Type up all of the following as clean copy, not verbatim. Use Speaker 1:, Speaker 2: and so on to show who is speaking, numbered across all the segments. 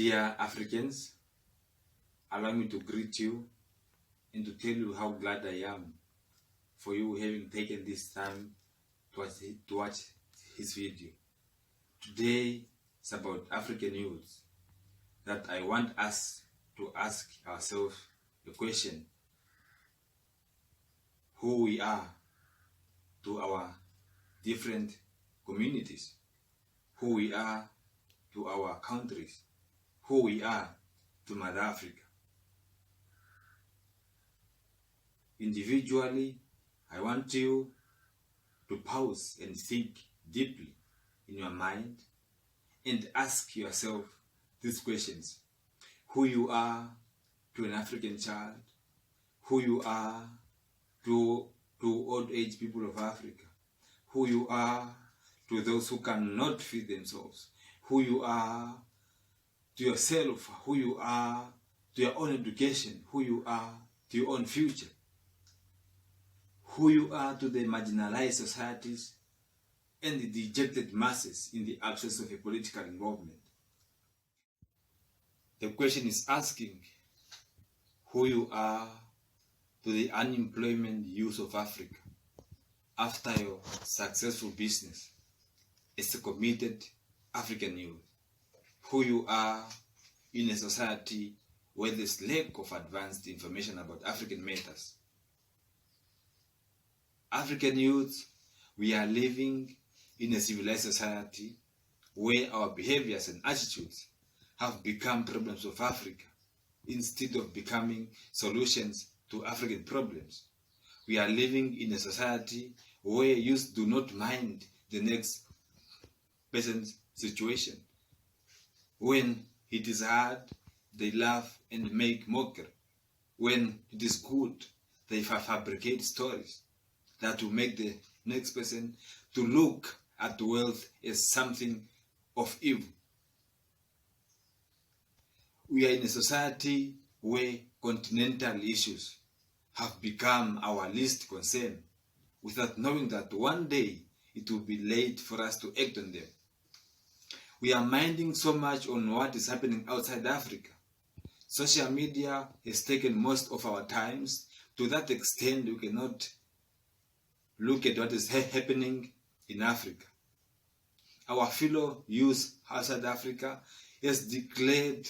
Speaker 1: Dear Africans, allow me to greet you and to tell you how glad I am for you having taken this time to watch his video. Today is about African youth that I want us to ask ourselves the question, who we are to our different communities, who we are to our countries, who we are to Mother Africa. Individually, I want you to pause and think deeply in your mind and ask yourself these questions. Who you are to an African child, who you are to old age people of Africa, who you are to those who cannot feed themselves, who you are to yourself, who you are to your own education, who you are to your own future, who you are to the marginalized societies and the dejected masses in the absence of a political involvement. The question is asking who you are to the unemployment youth of Africa after your successful business as a committed African youth, who you are in a society where there's lack of advanced information about African matters. African youth, we are living in a civilized society where our behaviors and attitudes have become problems of Africa instead of becoming solutions to African problems. We are living in a society where youth do not mind the next person's situation. When it is hard, they laugh and make mockery. When it is good, they fabricate stories that will make the next person to look at wealth as something of evil. We are in a society where continental issues have become our least concern, without knowing that one day it will be late for us to act on them. We are minding so much on what is happening outside Africa. Social media has taken most of our times. To that extent, we cannot look at what is happening in Africa. Our fellow youth outside Africa has declared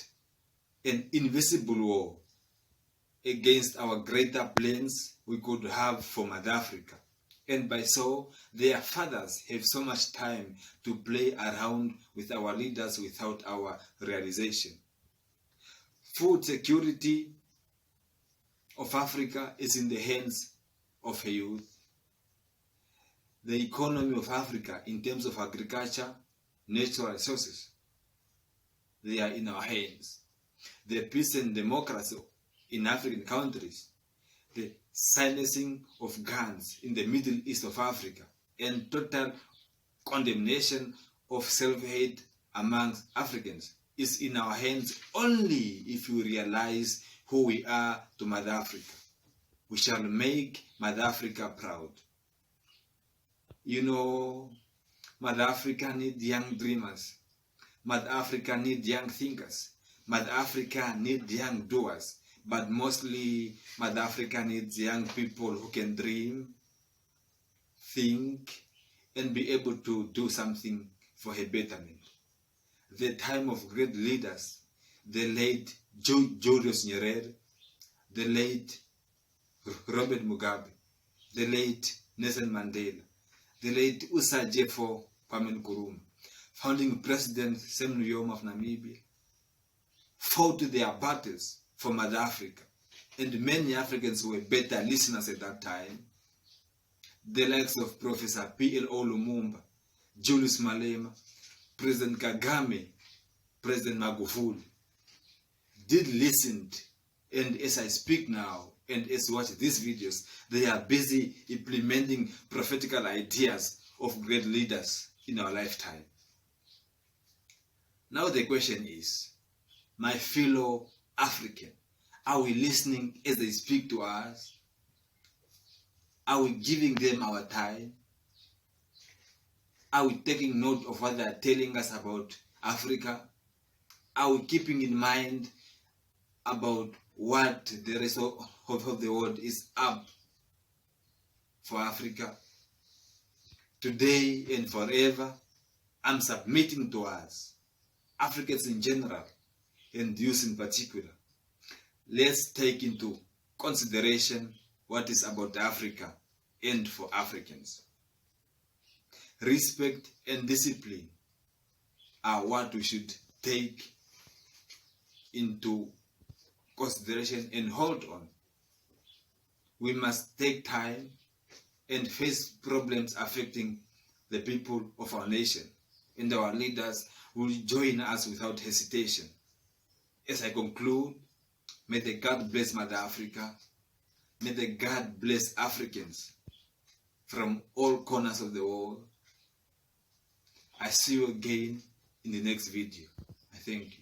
Speaker 1: an invisible war against our greater plans we could have for Mother Africa. And by so, their fathers have so much time to play around with our leaders without our realization. Food security of Africa is in the hands of a youth. The economy of Africa in terms of agriculture, natural resources, they are in our hands. The peace and democracy in African countries, the silencing of guns in the Middle East of Africa, and total condemnation of self-hate amongst Africans is in our hands only if we realize who we are to Mother Africa. We shall make Mother Africa proud. You know, Mother Africa needs young dreamers. Mother Africa needs young thinkers. Mother Africa needs young doers. But mostly, Mother Africa needs young people who can dream, think, and be able to do something for her betterment. The time of great leaders, the late Julius Nyerere, the late Robert Mugabe, the late Nelson Mandela, the late Usajefo Kwame Nkrumah, founding President Sam Nujoma of Namibia, fought their battles for Mother Africa, and many Africans were better listeners at that time. The likes of Professor P.L.O. Lumumba, Julius Malema, President Kagame, President Magufuli did listen, and as I speak now and as I watch these videos, they are busy implementing prophetical ideas of great leaders in our lifetime. Now the question is, my fellow African, are we listening as they speak to us? Are we giving them our time? Are we taking note of what they are telling us about Africa? Are we keeping in mind about what the rest of the world is up for Africa? Today and forever, I'm submitting to us, Africans in general, and youth in particular. Let's take into consideration what is about Africa and for Africans. Respect and discipline are what we should take into consideration and hold on. We must take time and face problems affecting the people of our nation, and our leaders will join us without hesitation. As I conclude, may the God bless Mother Africa. May the God bless Africans from all corners of the world. I see you again in the next video. I thank you.